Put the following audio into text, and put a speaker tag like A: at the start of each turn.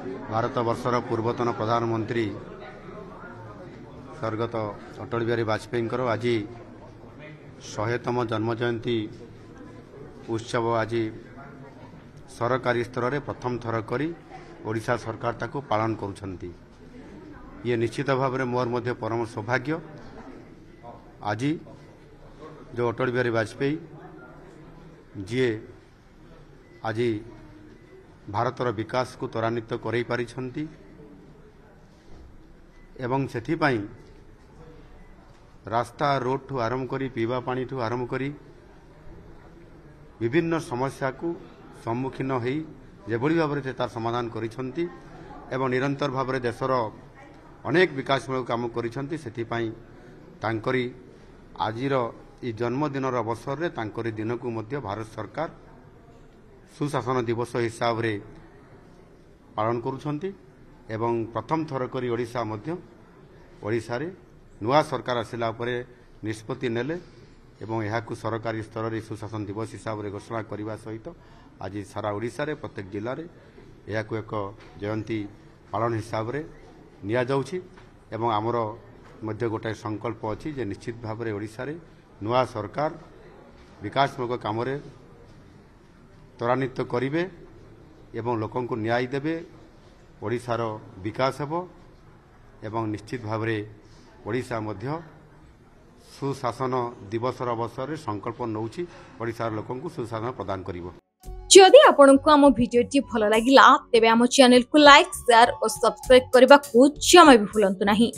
A: भारत वर्षर पूर्वतन प्रधानमंत्री स्वर्गत अटल बिहारी वाजपेयी आज 100तम जन्म जयंती उत्सव आज सरकारी स्तर में प्रथम थर करी ओडिशा सरकार ताको पालन करुछंती। ये निश्चित भाव में मोर मध्य परम सौभाग्य आज जो अटल बिहारी वाजपेयी जी आज भारतर विकास को त्वरान्वित करई पारिछंती एवं सेथिपाई रास्ता रोड ठू आरंभ करी पीवा पानी ठू आरंभ करी विभिन्न समस्या को सम्मुखीन होई जेभली भाव में तार समाधान करिछंती एवं निरंतर भाव में देशर अनेक विकासमूलक काम करिछंती। सेथिपाई तांकरी आजिर ई जन्मदिनर अवसर रे तांकरी दिन को मध्य भारत सरकार सुशासन दिवस हिसाब रे पालन करुछंती एवं प्रथम थर करी ओडिशा मध्य ओडिशा रे नुआ सरकार आसिला परे निष्पत्ति नेले एवं एहाकु सरकारी स्तर रे सुशासन दिवस हिसाब रे घोषणा करने सहित आज सारा ओडिशा रे प्रत्येक जिल्ला रे एहाकु एक जयंती पालन हिसाब रे निया जाउछि एवं आमर मध्य गोटे संकल्प अछि जे निश्चित भाव रे ओडिशा रे नुआ सरकार विकासमूलक काम रे त्वरान्वित करिवे एवं लोकन को न्याय देवे ओडिशार विकास हेबो एवं निश्चित भाव रे ओडिशा मध्य सुशासन दिवसर अवसर रे संकल्प नउछि ओडिशार लोकन को सुशासन प्रदान करिवो।
B: जदि आपनको आम भिडियोटी भल लागिला तेबे आम चैनल को लाइक शेयर और सब्सक्राइब करबा को जमा भी भूलंतु नहीं।